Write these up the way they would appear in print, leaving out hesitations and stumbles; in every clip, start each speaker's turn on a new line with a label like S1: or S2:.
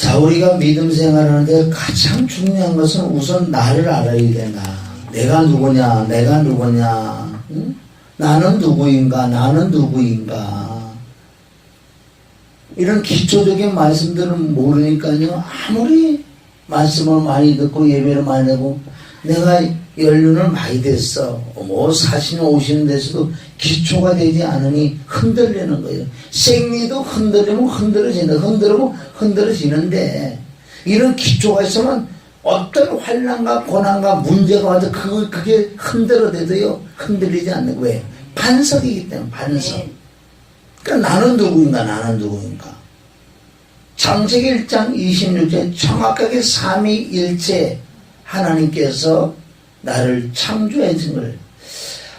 S1: 자, 우리가 믿음 생활하는데 가장 중요한 것은 우선 나를 알아야 된다. 내가 누구냐, 내가 누구냐, 응? 나는 누구인가, 나는 누구인가. 이런 기초적인 말씀들은 모르니까요, 아무리 말씀을 많이 듣고 예배를 많이 하고 내가 연륜을 많이 됐어, 뭐 40년 50년 됐어도 기초가 되지 않으니 흔들리는 거예요. 생리도 흔들리면 흔들어진다, 흔들으면 흔들어지는데 이런 기초가 있으면 어떤 환난과 고난과 문제가 와도 그게 흔들어대도요 흔들리지 않는 거예요. 왜? 반석이기 때문에. 반석. 그러니까 나는 누구인가, 나는 누구인가. 창세기 1장 26절에 정확하게 삼위일체 하나님께서 나를 창조하신 걸,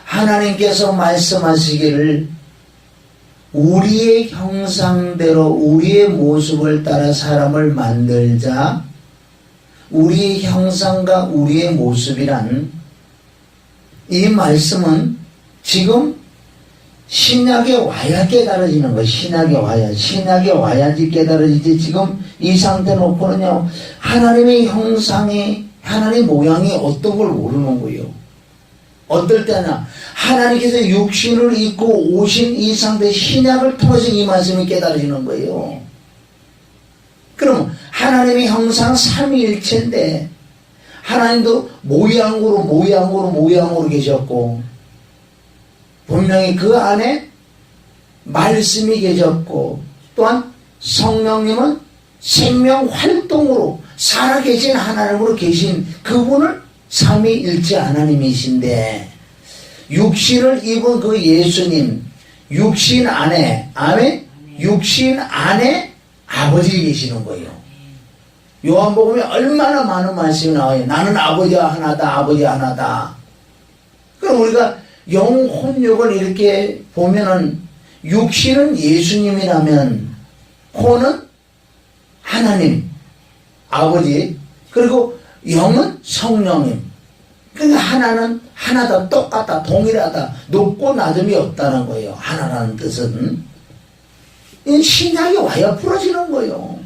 S1: 하나님께서 말씀하시기를 우리의 형상대로 우리의 모습을 따라 사람을 만들자. 우리의 형상과 우리의 모습이란 이 말씀은 지금 신약에 와야 깨달아지는 거예요. 신약에 와야지 깨달아지지. 지금 이 상태 놓고는요, 하나님의 형상이, 하나님의 모양이 어떤 걸 모르는 거예요. 어떨 때나 하나님께서 육신을 입고 오신 이 상태, 신약을 통해서 이 말씀이 깨달아지는 거예요. 그럼 하나님의 형상 삼위일체인데 하나님도 모양으로 계셨고 분명히 그 안에 말씀이 계셨고 또한 성령님은 생명 활동으로 살아계신 하나님으로 계신 그분을 삼위일체 하나님이신데 육신을 입은 그 예수님, 육신 안에 아버지 계시는 거예요. 요한복음에 얼마나 많은 말씀이 나와요. 나는 아버지와 하나다, 아버지와 하나다. 그럼 우리가 영혼육을 이렇게 보면은 육신은 예수님이라면 혼은 하나님, 아버지, 그리고 영은 성령님. 그러니까 하나는 하나다, 똑같다, 동일하다, 높고 낮음이 없다는 거예요. 하나라는 뜻은. 이 신약이 와야 풀어지는 거예요.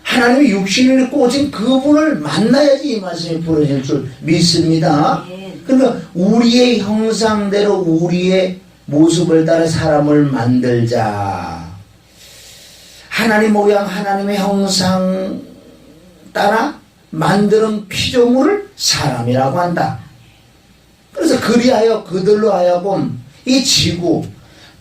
S1: 하나님이 육신을 입고 오신 그분을 만나야지 이 말씀이 풀어질 줄 믿습니다. 그러니까 우리의 형상대로 우리의 모습을 따라 사람을 만들자. 하나님 모양, 하나님의 형상 따라 만드는 피조물을 사람이라고 한다. 그래서 그리하여 그들로 하여금 이 지구,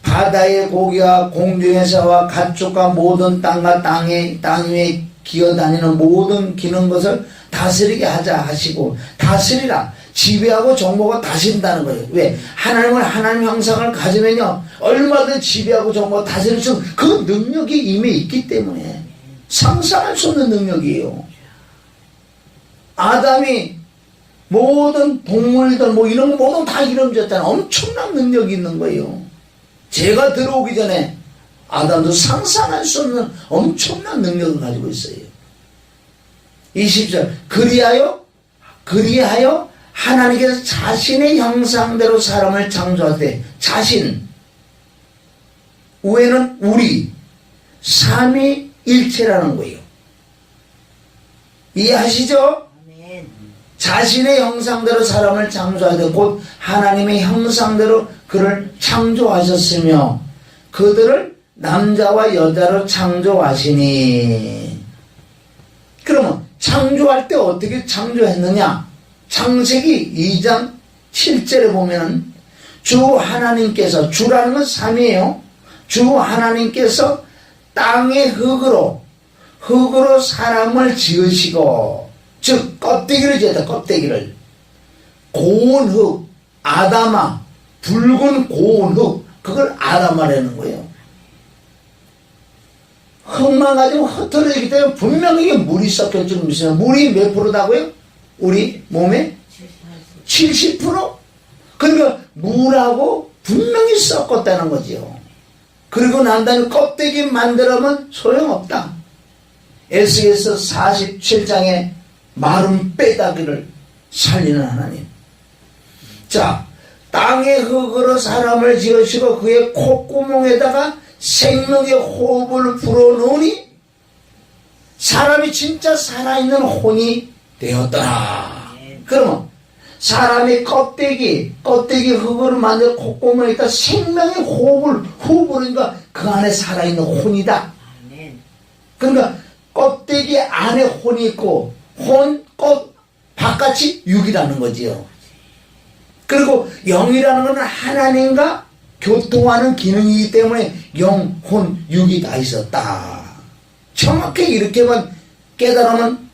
S1: 바다의 고기와 공중의 새와 가축과 모든 땅과 땅 위에 기어다니는 모든 기는 것을 다스리게 하자 하시고, 다스리라, 지배하고 정복하고 다스린다는 거예요. 왜? 하나님 형상을 가지면요 얼마든지 지배하고 정복하고 다스릴 수 있는 그 능력이 이미 있기 때문에 상상할 수 없는 능력이에요. 아담이 모든 동물들 뭐 이런 거 모든 다 이름 지었잖아요. 엄청난 능력이 있는 거예요. 죄가 들어오기 전에 아담도 상상할 수 없는 엄청난 능력을 가지고 있어요. 20절 그리하여 하나님께서 자신의 형상대로 사람을 창조할 때 자신 위에는 우리 삼위일체라는 거예요. 이해하시죠? 자신의 형상대로 사람을 창조할 때 곧 하나님의 형상대로 그를 창조하셨으며 그들을 남자와 여자로 창조하시니. 그러면 창조할 때 어떻게 창조했느냐? 창세기 2장 7절에 보면 주 하나님께서, 주라는 건 삼이에요. 주 하나님께서 땅의 흙으로 사람을 지으시고, 즉 껍데기를 지었다. 껍데기를 고운 흙, 아담아, 붉은 고운 흙, 그걸 아담아라는 거예요. 흙만 가지고 흩어지기 때문에 분명히 물이 섞여지고 있어요. 물이 몇 프로다고요? 우리 몸에 70%? 그러니까 물하고 분명히 섞었다는 거지요. 그리고 난 다음에 껍데기 만들어면 소용없다. 에스겔서 47장에 마른 빼다기를 살리는 하나님. 자, 땅의 흙으로 사람을 지으시고 그의 콧구멍에다가 생명의 호흡을 불어넣으니 사람이 진짜 살아있는 혼이 되었더라. 그러면 사람의 껍데기 흙으로 만든 콧구멍에다 생명의 호흡을 그러니까 그 안에 살아있는 혼이다. 그러니까 껍데기 안에 혼이 있고 바깥이 육이라는 거지요. 그리고 영이라는 것은 하나님과 교통하는 기능이기 때문에 영, 혼, 육이 다 있었다. 정확히 이렇게만 깨달으면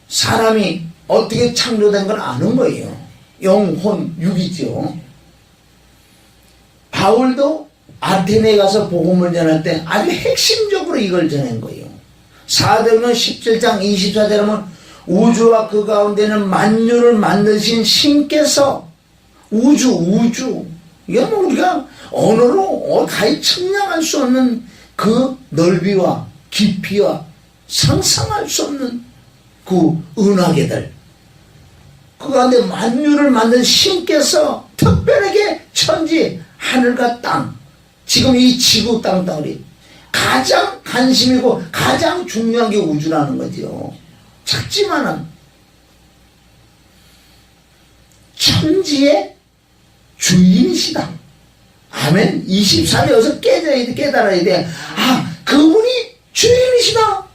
S1: 사람이 어떻게 창조된 걸 아는 거예요. 영, 혼, 육이죠. 바울도 아테네에 가서 복음을 전할 때 아주 핵심적으로 이걸 전한 거예요. 사도행전 17장 24절에 보면 우주와 그 가운데는 만유를 만드신 신께서 우주 이게 뭐 우리가 언어로 가히 측량할 수 없는 그 넓이와 깊이와 상상할 수 없는 그 은하계들 그 가운데 만유를 만든 신께서 특별하게 천지 하늘과 땅 지금 이 지구 땅덩어리 가장 관심이고 가장 중요한 게 우주라는 거죠. 작지만은 천지의 주인이시다. 아멘. 23에 여기서 깨달아야 돼. 아, 그분이 주인이시다.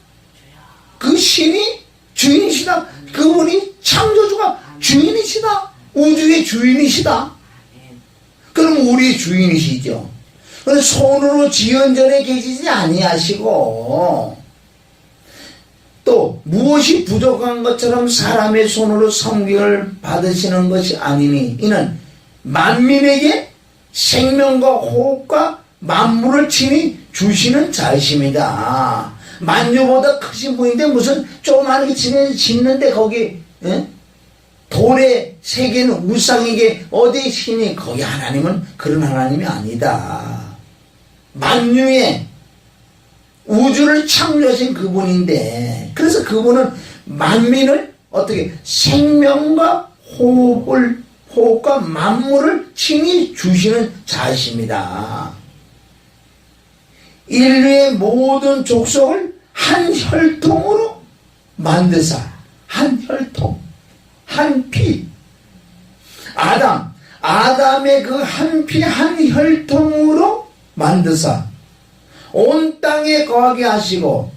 S1: 그 신이 주인이시다. 그분이 창조주가 주인이시다. 우주의 주인이시다. 그럼 우리의 주인이시죠. 손으로 지은 전에 계시지 아니하시고 또 무엇이 부족한 것처럼 사람의 손으로 섬김을 받으시는 것이 아니니 이는 만민에게 생명과 호흡과 만물을 친히 주시는 자이십니다. 만유보다 크신 분인데 무슨 조그마하게 짓는데 거기 돌의 세계는 우상에게 어디 신이 거기 하나님은 그런 하나님이 아니다. 만유의 우주를 창조하신 그분인데 그래서 그분은 만민을 어떻게 생명과 호흡과 만물을 친히 주시는 자이십니다. 인류의 모든 족속을 한 혈통으로 만드사 한 혈통 한 피 아담의 그 한 피 한 혈통으로 만드사 온 땅에 거하게 하시고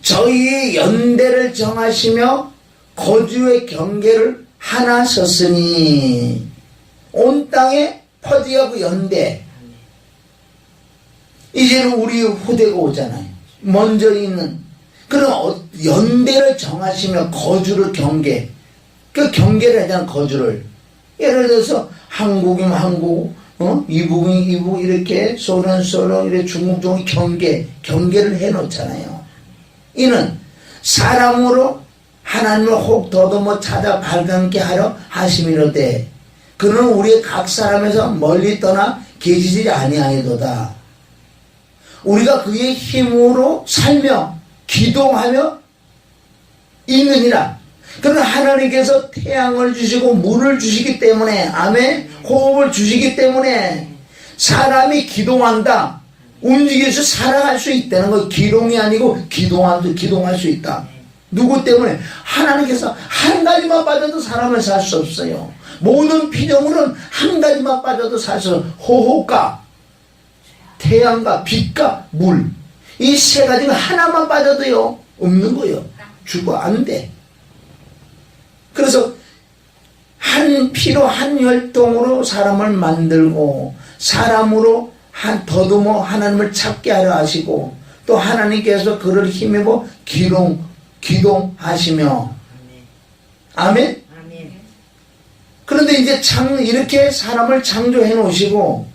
S1: 저희의 연대를 정하시며 거주의 경계를 하나 섰으니 온 땅에 퍼지하고 연대 이제는 우리 후대가 오잖아요. 먼저 있는 그런 연대를 정하시며 거주를 경계 그 경계를 하잖아. 거주를 예를 들어서 한국이면 한국 이북은 이북 이렇게 소련 이렇게 중국 경계를 해놓잖아요. 이는 사람으로 하나님을 혹 더듬어 찾아 발견케 하려 하심이로되 그는 우리 각 사람에서 멀리 떠나 계시지 아니하여도다. 우리가 그의 힘으로 살며 기동하며 있느니라. 그는 하나님께서 태양을 주시고 물을 주시기 때문에 아멘 호흡을 주시기 때문에 사람이 기동한다. 움직여서 살아갈 수 있다는 거 기동이 아니고 기동할 수 있다. 누구 때문에? 하나님께서 한 가지만 빠져도 사람을 살 수 없어요. 모든 피조물은 한 가지만 빠져도 살 수 없어요. 호흡과 태양과 빛과 물 이 세 가지가 하나만 빠져도요 없는 거예요. 죽어 안 돼. 그래서 한 피로 한 혈통으로 사람을 만들고 사람으로 더듬어 하나님을 찾게 하려 하시고 또 하나님께서 그를 힘입어 기동하시며 아멘? 그런데 이제 이렇게 사람을 창조해 놓으시고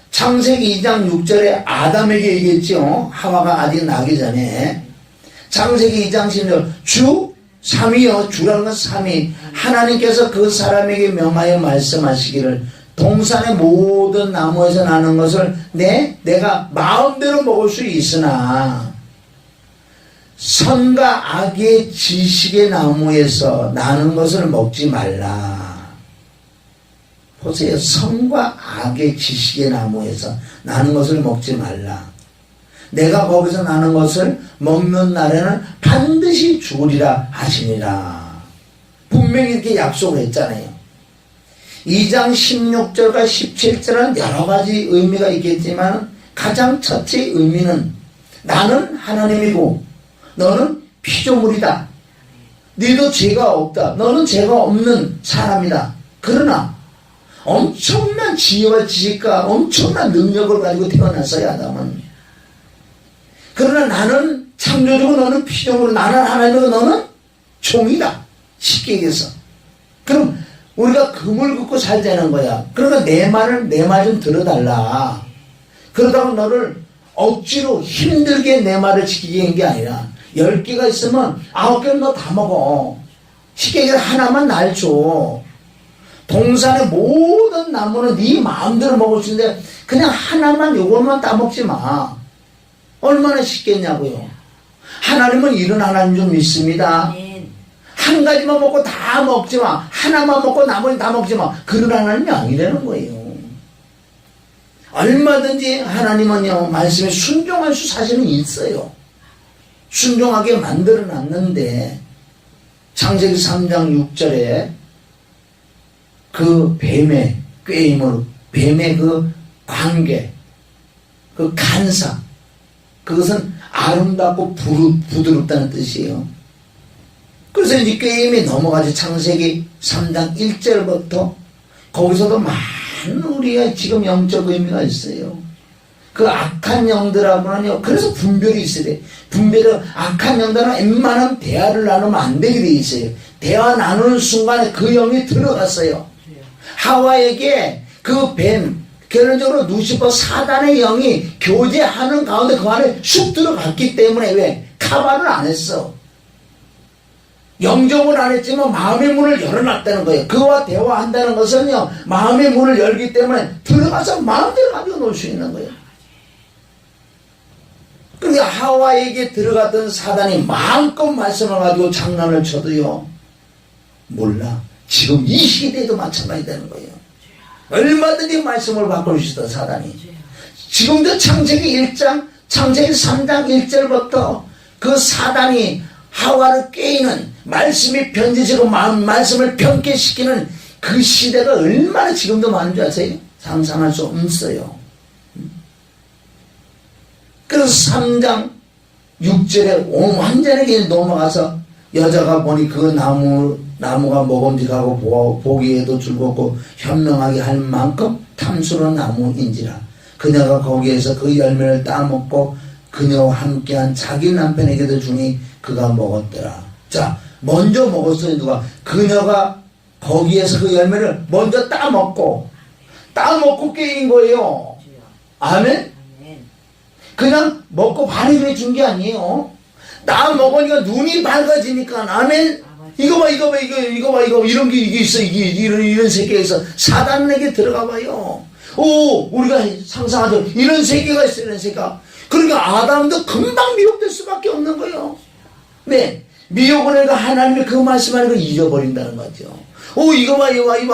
S1: 창세기 2장 6절에 아담에게 얘기했죠. 하와가 아직 나기 전에 창세기 2장 10절 주 3위요. 주라는 건 3위. 하나님께서 그 사람에게 명하여 말씀하시기를 동산의 모든 나무에서 나는 것을 내가 마음대로 먹을 수 있으나 선과 악의 지식의 나무에서 나는 것을 먹지 말라. 보세요. 선과 악의 지식의 나무에서 나는 것을 먹지 말라. 내가 거기서 나는 것을 먹는 날에는 반드시 죽으리라 하시니라. 분명히 이렇게 약속을 했잖아요. 2장 16절과 17절은 여러 가지 의미가 있겠지만 가장 첫째 의미는 나는 하나님이고 너는 피조물이다. 너도 죄가 없다. 너는 죄가 없는 사람이다. 그러나 엄청난 지혜와 지식과 엄청난 능력을 가지고 태어났어요, 아담은. 그러나 나는 창조주고 너는 피조물이고 나는 하나님이고 너는 종이다. 쉽게 얘기해서. 그럼 우리가 금을 긋고 살자는 거야. 그러니까 내 말 좀 들어달라. 그러다가 너를 억지로 힘들게 내 말을 지키게 한 게 아니라 10개가 있으면 9개는 너 다 먹어. 쉽게 얘기해서 하나만 날 줘. 동산의 모든 나무는 네 마음대로 먹을 수 있는데 그냥 하나만 요것만 따먹지 마. 얼마나 쉽겠냐고요. 하나님은 이런 하나님 좀 믿습니다. 한 가지만 먹고 다 먹지 마. 하나만 먹고 나머지 다 먹지 마. 그런 하나님이 아니라는 거예요. 얼마든지 하나님은요, 말씀에 순종할 수 사실은 있어요. 순종하게 만들어 놨는데, 창세기 3장 6절에 그 뱀의 꾀임으로, 뱀의 그 관계, 그 간사, 그것은 아름답고 부드럽다는 뜻이에요. 그래서 이제 꾀임이 넘어가지. 창세기 3장 1절부터 거기서도 많은 우리가 지금 영적 의미가 있어요. 그 악한 영들하고는요, 그래서 분별이 있어야 돼. 분별은 악한 영들은 웬만하면 대화를 나누면 안 되게 돼 있어요. 대화 나누는 순간에 그 영이 들어갔어요. 하와에게 그 뱀, 결론적으로 루시퍼 사단의 영이 교제하는 가운데 그 안에 쑥 들어갔기 때문에 왜? 카바를 안 했어. 영접은 안 했지만 마음의 문을 열어놨다는 거예요. 그와 대화한다는 것은요, 마음의 문을 열기 때문에 들어가서 마음대로 가지고 놀 수 있는 거예요. 그러니까 하와에게 들어갔던 사단이 마음껏 말씀을 가지고 장난을 쳐도요, 몰라. 지금 이 시대에도 마찬가지 되는 거예요. 얼마든지 말씀을 바꿀 수 있다, 사단이. 지금도 창세기 1장, 창세기 3장 1절부터 그 사단이 하와를 꾀이는 말씀이 변질시키고 말씀을 변개시키는 그 시대가 얼마나 지금도 많은 줄 아세요? 상상할 수 없어요. 그래서 3장 6절에 완전하게 넘어가서 여자가 보니 그 나무가 먹음직하고 보기에도 즐겁고 현명하게 할 만큼 탐스러운 나무인지라. 그녀가 거기에서 그 열매를 따먹고 그녀와 함께한 자기 남편에게도 주니 그가 먹었더라. 자, 먼저 먹었어요. 누가? 그녀가 거기에서 그 열매를 먼저 따먹고 깨인 거예요. 아멘? 그냥 먹고 반응해 준 게 아니에요. 따먹으니까 눈이 밝아지니까. 아멘? 이거 봐, 이런 게 이게 있어. 이런 세계에서 사단에게 들어가 봐요. 우리가 상상하죠. 이런 세계가 있어, 이런 세계가. 그러니까 아담도 금방 미혹될 수밖에 없는 거예요. 네. 미혹을 해가 하나님의 그 말씀하는 걸 잊어버린다는 거죠. 이거 봐,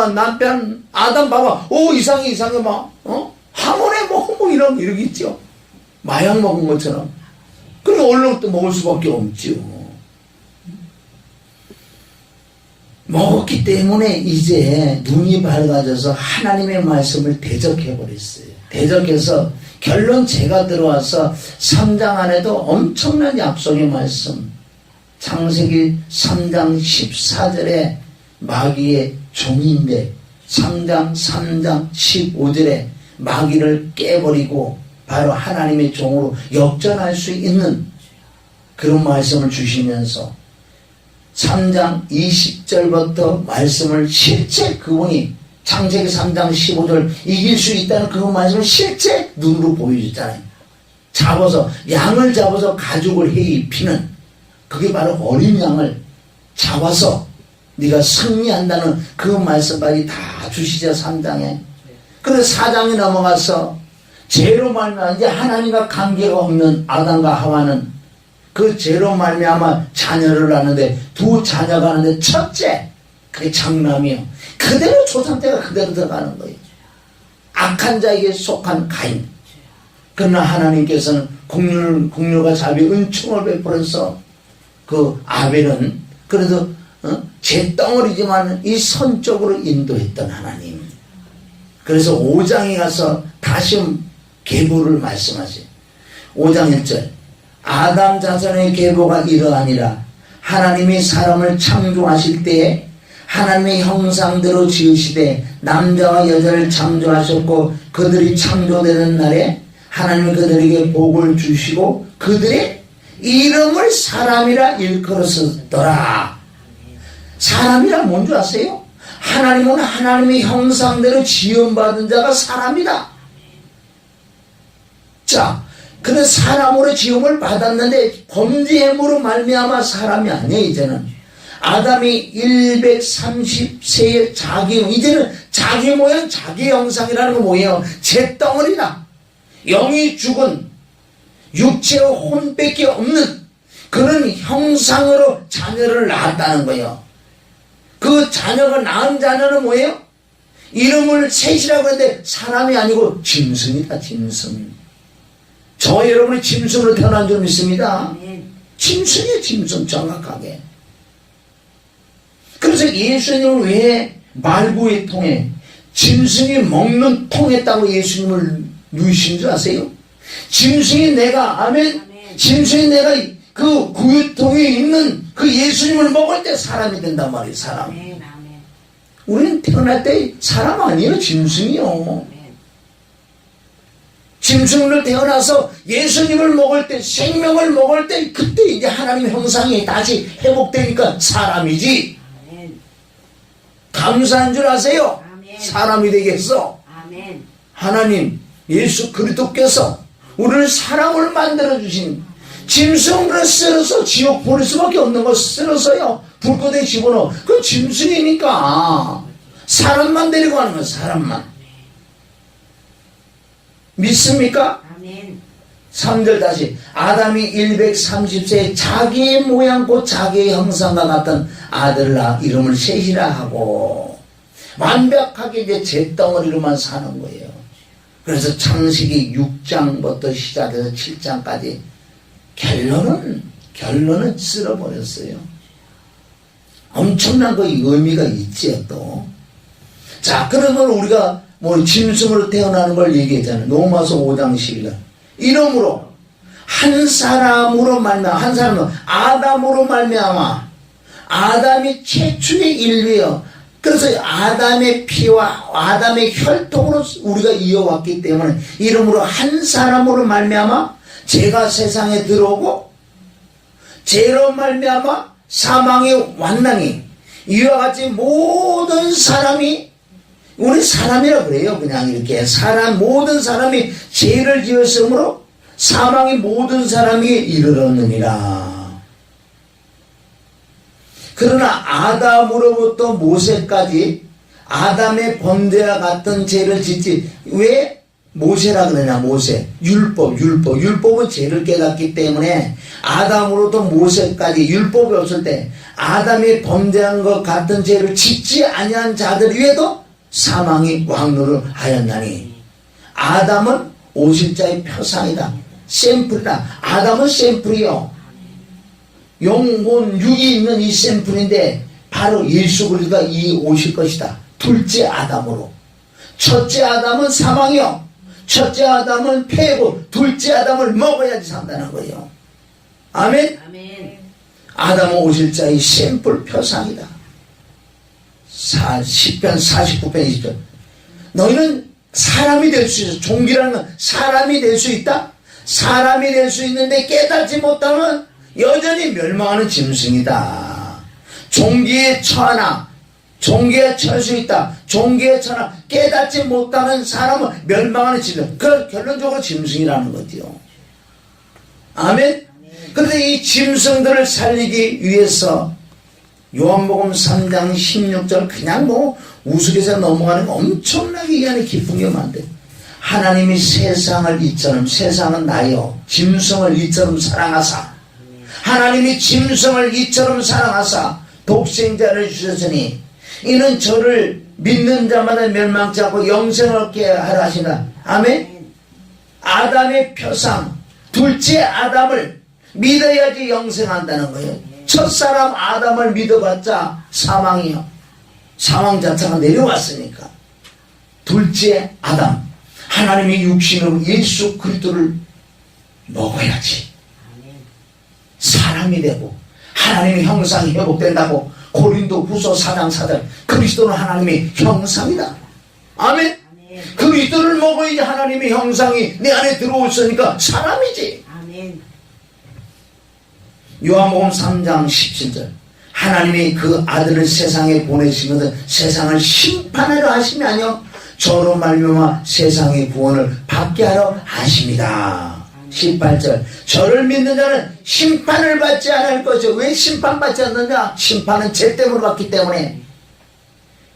S1: 남편, 아담 봐봐. 이상해, 막, 항원에 뭐 이런 게 있죠. 마약 먹은 것처럼. 그러니까 얼른 또 먹을 수밖에 없죠. 먹었기 때문에 이제 눈이 밝아져서 하나님의 말씀을 대적해버렸어요. 대적해서 결론 제가 들어와서 3장 안에도 엄청난 약속의 말씀, 창세기 3장 14절에 마귀의 종인데 3장 15절에 마귀를 깨버리고 바로 하나님의 종으로 역전할 수 있는 그런 말씀을 주시면서 3장 20절부터 말씀을 실제 그분이 창세기 3장 15절 이길 수 있다는 그 말씀을 실제 눈으로 보여줬잖아요. 양을 잡아서 가죽을 해 입히는, 그게 바로 어린 양을 잡아서 네가 승리한다는 그 말씀까지 다 주시죠. 3장에. 그래서 4장에 넘어가서 죄로 말미암아 이제 하나님과 관계가 없는 아담과 하와는 그 죄로 말미암아 자녀를 낳는데, 두 자녀가 하는데 첫째 그게 장남이요. 그대로 조상태가 그대로 들어가는 거예요. 악한 자에게 속한 가인. 그러나 하나님께서는 공률과 자비 은총을 베풀어서 그 아벨은 그래도 잿덩어리지만 이 선쪽으로 인도했던 하나님. 그래서 5장에 가서 다시 계보를 말씀하세요. 5장 1절 아담 자손의 계보가 이러하니라. 하나님이 사람을 창조하실 때에 하나님의 형상대로 지으시되 남자와 여자를 창조하셨고 그들이 창조되는 날에 하나님이 그들에게 복을 주시고 그들의 이름을 사람이라 일컬었더라. 사람이란 뭔지 아세요? 하나님은 하나님의 형상대로 지음받은 자가 사람이다. 자, 그는 사람으로 지음을 받았는데 범죄함으로 말미암아 사람이 아니에요. 이제는 아담이 130세의 이제는 자기 모양 자기 형상이라는 건 뭐예요? 잿덩어리다. 영이 죽은 육체의 혼밖에 없는 그런 형상으로 자녀를 낳았다는 거예요. 그 자녀가 낳은 자녀는 뭐예요? 이름을 셋이라고 하는데 사람이 아니고 짐승이다. 짐승. 저 여러분이 짐승으로 태어난 줄 믿습니다. 짐승이에요. 짐승 정확하게. 그래서 예수님을 왜 말구의 통에 짐승이 먹는 통에다고 예수님을 누이신 줄 아세요? 짐승이 내가 아멘. 짐승이 내가 그 구유통에 있는 그 예수님을 먹을 때 사람이 된단 말이에요. 사람. 우리는 태어날 때 사람 아니에요. 짐승이요. 짐승으로 태어나서 예수님을 먹을 때 생명을 먹을 때 그때 이제 하나님 형상이 다시 회복되니까 사람이지. 감사한 줄 아세요? 사람이 되겠어. 하나님 예수 그리스도께서 우리를 사람을 만들어주신 짐승으로 쓸어서 지옥 보낼 수밖에 없는 거 쓸어서요 불꽃에 집어넣어. 그 짐승이니까 사람만 데리고 가는 거야. 사람만. 믿습니까? 3절 다시 아담이 130세에 자기의 모양 곧 자기의 형상과 같은 아들을 낳아 이름을 셋이라 하고 완벽하게 이제 잿덩어리로만 사는 거예요. 그래서 창세기 6장부터 시작해서 7장까지 결론은 쓸어버렸어요. 엄청난 그 의미가 있지요 또. 자, 그러면 우리가 뭐 짐승으로 태어나는 걸 얘기했잖아요. 로마서 5장 11절. 이러므로 한 사람으로 말미암아 한 사람은 아담으로 말미암아 아담이 최초의 인류예요. 그래서 아담의 피와 아담의 혈통으로 우리가 이어왔기 때문에 이러므로 한 사람으로 말미암아 죄가 세상에 들어오고 죄로 말미암아 사망의 완랑이 이와 같이 모든 사람이 우리 사람이라 그래요. 그냥 이렇게 모든 사람이 죄를 지었으므로 사망이 모든 사람이 이르렀느니라. 그러나 아담으로부터 모세까지 아담의 범죄와 같은 죄를 짓지. 왜 모세라 그러냐? 모세 율법은 죄를 깨닫기 때문에 아담으로부터 모세까지 율법이 없을 때 아담이 범죄한 것 같은 죄를 짓지 아니한 자들 위에도 사망이 왕노를 하였나니 아담은 오실자의 표상이다. 샘플이다. 아담은 샘플이요. 영혼 육이 있는 이 샘플인데 바로 예수 그리스도가 이 오실 것이다. 둘째 아담으로. 첫째 아담은 사망이요. 첫째 아담은 폐고 둘째 아담을 먹어야지 산다는 거예요. 아멘. 아담은 오실 자의 샘플 표상이다. 10편 49편 20절. 너희는 사람이 될 수 있어. 종기라는 건 사람이 될 수 있다. 사람이 될 수 있는데 깨닫지 못하면 여전히 멸망하는 짐승이다. 종기에 처하나 종기에 처할 수 있다. 종기에 처하나 깨닫지 못하는 사람은 멸망하는 짐승. 그 결론적으로 짐승이라는 거지요. 아멘. 그런데 이 짐승들을 살리기 위해서 요한복음 3장 16절 그냥 뭐 우스갯소리로 넘어가는 거 엄청나게 이 안에 깊은 게 많대. 하나님이 세상을 이처럼 세상은 나요 짐승을 이처럼 사랑하사 하나님이 짐승을 이처럼 사랑하사 독생자를 주셨으니 이는 저를 믿는 자마다 멸망치 않고 영생을 얻게 하라 하시나. 아멘. 아담의 표상 둘째 아담을 믿어야지 영생한다는 거예요. 첫사람 아담을 믿어봤자 사망이요. 사망 자체가 내려왔으니까. 둘째 아담 하나님의 육신으로 예수 그리스도를 먹어야지 사람이 되고 하나님의 형상이 회복된다고. 고린도 후서 4장 4절 그리스도는 하나님의 형상이다. 아멘. 그리스도를 먹어야지 하나님의 형상이 내 안에 들어오니까 사람이지.
S2: 아멘.
S1: 요한복음 3장 17절 하나님이 그 아들을 세상에 보내신 것은 세상을 심판하려 하심이 아니요 저로 말미암아 세상의 구원을 받게 하려 하십니다. 18절 저를 믿는 자는 심판을 받지 않을 것이요. 왜 심판받지 않느냐? 심판은 죄 때문에 받기 때문에.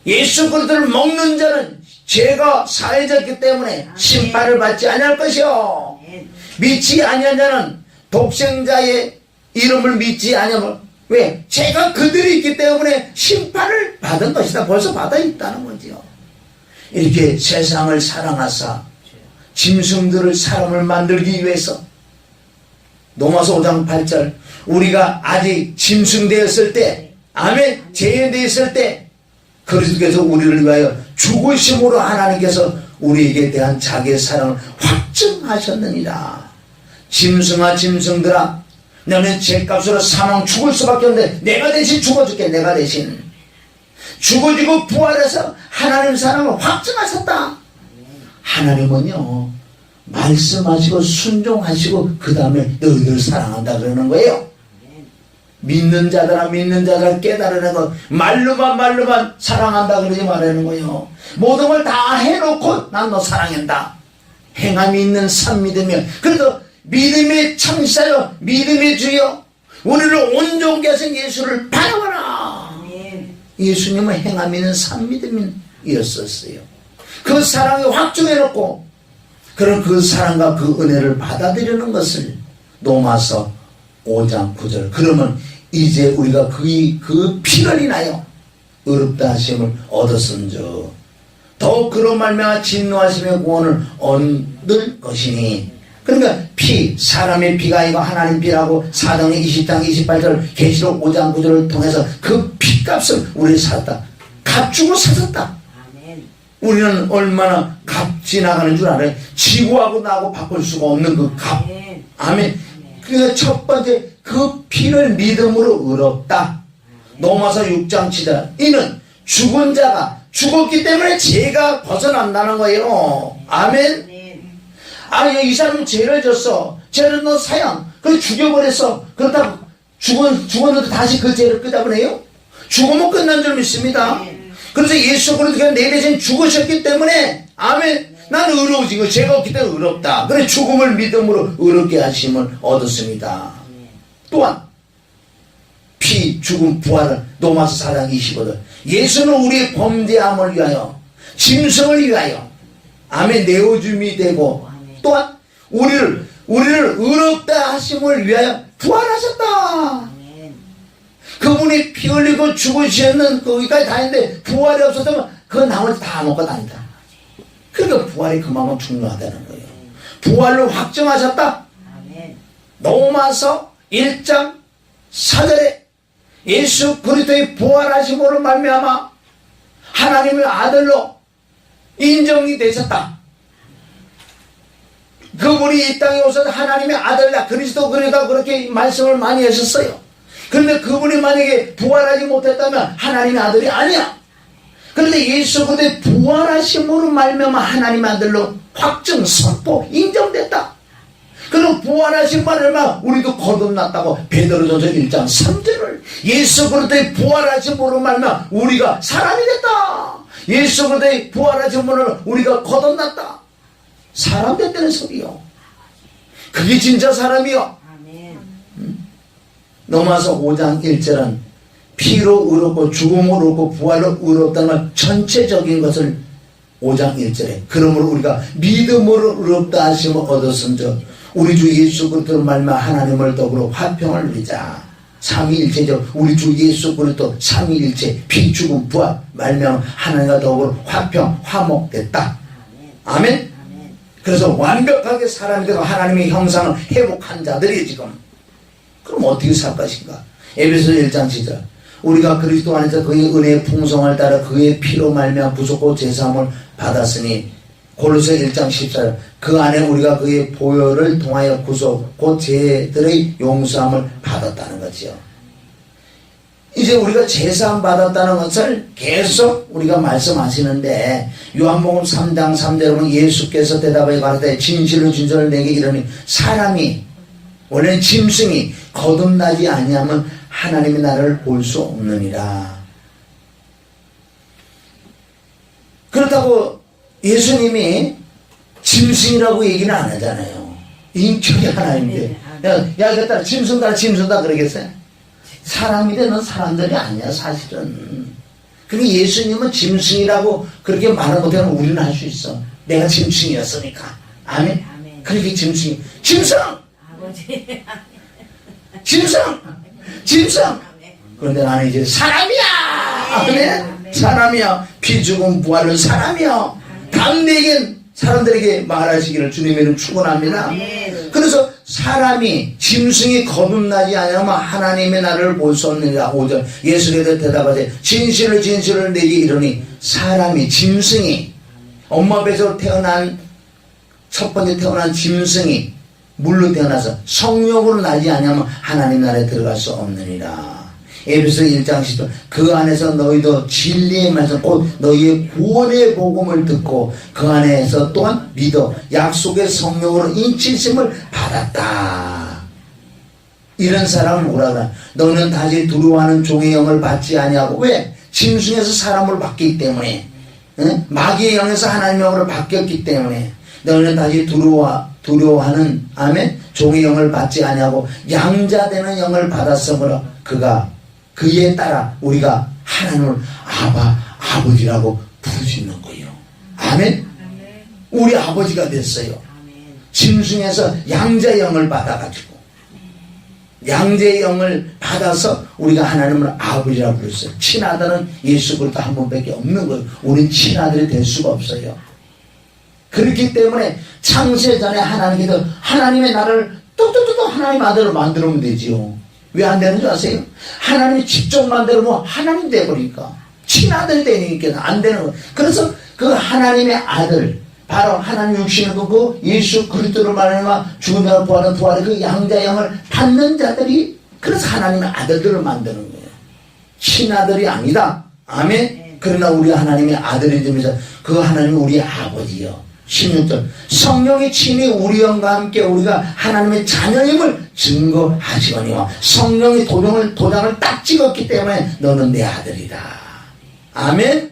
S1: 예수 그리스도를 먹는 자는 죄가 사해졌기 때문에 심판을 받지 않을 것이요. 믿지 아니한 자는 독생자의 이름을 믿지 아니하면 왜? 죄가 그들이 있기 때문에 심판을 받은 것이다. 벌써 받아 있다는 거지요. 이렇게 세상을 사랑하사 짐승들을 사람을 만들기 위해서 로마서 5장 8절 우리가 아직 짐승 되었을 때 아멘 죄인되었을 때 그리스도께서 우리를 위하여 죽으심으로 하나님께서 우리에게 대한 자기의 사랑을 확증하셨느니라. 짐승아 짐승들아 너는 죄값으로 사망 죽을 수밖에 없는데 내가 대신 죽어줄게. 내가 대신 죽어지고 부활해서 하나님 사랑을 확증하셨다. 하나님은요 말씀하시고 순종하시고 그 다음에 너희들 사랑한다 그러는 거예요. 믿는 자들아 믿는 자들아 깨달으는 것 말로만 사랑한다 그러지 말라는 거예요. 모든 걸 다 해놓고 난 너 사랑한다. 행함이 있는 산 믿으며 그래도 믿음의 창시자여 믿음의 주여 우리를 온전케 하신 예수를 바라봐라. 예수님은 행함이 있는 산 믿음이었었어요. 그 사랑을 확증해놓고 그런 그 사랑과 그 은혜를 받아들이는 것을 로마서 5장 9절 그러면 이제 우리가 그 피를 인하여 의롭다 하심을 얻었은즉 더욱 그로 말미암아 진노하심의 구원을 얻을 것이니 그러니까 피 사람의 피가 아니고 하나님 피라고 4장 20장 28절 계시록 5장 9절을 통해서 그 피값을 우리 샀다. 값 주고 샀었다. 우리는 얼마나 값이 나가는 줄 알아요? 지구하고 나하고 바꿀 수가 없는 그 값. 아멘. 그 첫 번째 그 피를 믿음으로 의롭다. 로마서 6장 7절 이는 죽은 자가 죽었기 때문에 죄가 벗어난다는 거예요. 아멘. 이 사람은 죄를 졌어. 죄를 너 사형. 그래서 죽여버렸어. 그렇다고 죽었는데 다시 그 죄를 끄다보네요. 죽으면 끝난 줄 믿습니다. 그래서 예수 그리스도가 내 대신 죽으셨기 때문에 아멘 나는 의로워지고 죄가 없기 때문에 의롭다. 그래 죽음을 믿음으로 의롭게 하심을 얻었습니다. 또한 피 죽음 부활을 로마서 4장 25절 예수는 우리의 범죄함을 위하여 짐승을 위하여 아멘 내어줌이 되고 또한 우리를 의롭다 하심을 위하여 부활하셨다. 그분이 피 흘리고 죽으셨는 거기까지 다 했는데 부활이 없었다면 그 나머지 다 아무것도 아니다. 그러니까 부활이 그만큼 중요하다는 거예요. 부활로 확정하셨다. 로마서 1장 4절에 예수 그리스도의 부활하심으로 말미암아 하나님의 아들로 인정이 되셨다. 그분이 이 땅에 오셔서 하나님의 아들이다. 그리스도 그리스도 그렇게 말씀을 많이 하셨어요. 그런데 그분이 만약에 부활하지 못했다면 하나님의 아들이 아니야. 그런데 예수 그리스도의 부활하심으로 말미암아 하나님의 아들로 확정, 선포, 인정됐다. 그리고 부활하신 말을만 우리도 거듭났다고 베드로전서 1장 3절을 예수 그리스도의 부활하심으로 말미암아 우리가 사람이 됐다. 예수 그리스도의 부활하심으로 우리가 거듭났다. 사람 됐다는 소리요. 그게 진짜 사람이요. 로마서 5장 1절은 피로 의롭고 죽음으로 의롭고 부활로 의롭다는 말 전체적인 것을 5장 1절에 그러므로 우리가 믿음으로 의롭다 하심을 얻었은즉 우리 주 예수 그리스도로 말미암아 하나님을 더불어 화평을 누리자. 삼위일체죠. 우리 주 예수 그리스도 삼위일체 피 죽음 부활 말미암아 하나님과 더불어 화평 화목됐다. 아멘. 그래서 완벽하게 사람이 되고 하나님의 형상을 회복한 자들이 지금. 그럼 어떻게 살 것인가? 에베소 1장 7절. 우리가 그리스도 안에서 그의 은혜의 풍성을 따라 그의 피로 말미암아 부속고 제사함을 받았으니 골로새 1장 14절. 그 안에 우리가 그의 보혈을 통하여 구속 곧 죄들의 용서함을 받았다는 거지요. 이제 우리가 제사함 받았다는 것을 계속 우리가 말씀하시는데 요한복음 3장 3절에 보면 예수께서 대답하여 가르치되 진실로 진실을 내게 이르니 사람이 원래는 짐승이 거듭나지 아니하면 하나님의 나라를 볼 수 없느니라. 그렇다고 예수님이 짐승이라고 얘기는 안 하잖아요. 인격이 하나인데 야 그랬다 짐승다 그러겠어요? 사람인데 넌 사람들이 아니야 사실은. 그리고 예수님은 짐승이라고 그렇게 말을 못하면 우리는 할 수 있어. 내가 짐승이었으니까. 아멘. 그렇게 짐승 그런데 나는 이제 사람이야. 아멘. 사람이야. 피 죽음 부활은 사람이야. 담대하게 사람들에게 말하시기를 주님의 이름 축원합니다. 그래서 사람이 짐승이 거듭나지 않으면 하나님의 나라를 볼 수 없느니라. 5절 예수께서 대답하되 진실을 내게 이르니 사람이 짐승이 엄마 배에서 태어난 첫 번째 태어난 짐승이 물로 태어나서 성령으로 나지 않으면 하나님 나라에 들어갈 수 없느니라. 에베소 1장 10절 그 안에서 너희도 진리의 말씀 곧 너희의 구원의 복음을 듣고 그 안에서 또한 믿어 약속의 성령으로 인치심을 받았다. 이런 사람은 뭐라 그래? 너는 다시 두려워하는 종의 영을 받지 아니하고 왜? 짐승에서 사람을 받기 때문에 마귀의 영에서 하나님의 영으로 바뀌었기 때문에 너는 다시 두려워하는 아멘 종의 영을 받지 아니하고 양자되는 영을 받았으므로 그에 따라 우리가 하나님을 아버지라고 부를 수 있는 거예요. 아멘. 우리 아버지가 됐어요. 짐승에서 양자의 영을 받아가지고 양자의 영을 받아서 우리가 하나님을 아버지라고 부르어요. 친아들은 예수 그리스도 한 분밖에 없는 거예요. 우리는 친아들이 될 수가 없어요. 그렇기 때문에 창세 전에 하나님께서 하나님의 나를 뚝뚝뚝 하나님 아들을 만들면 되지요. 왜 안 되는 줄 아세요? 하나님이 직접 만들면 하나님 돼버리니까 친아들이 되니까 안 되는 거예요. 그래서 그 하나님의 아들 바로 하나님 육신을 그 예수 그리스도를 말하면 죽음과 부활의 그 양자영을 받는 자들이 그래서 하나님의 아들들을 만드는 거예요. 친아들이 아니다. 아멘. 그러나 우리 하나님의 아들이 되면서 그 하나님은 우리의 아버지요. 16절 성령이 친히 우리 영과 함께 우리가 하나님의 자녀임을 증거하시거니와 성령이 도장을 딱 찍었기 때문에 너는 내 아들이다. 아멘.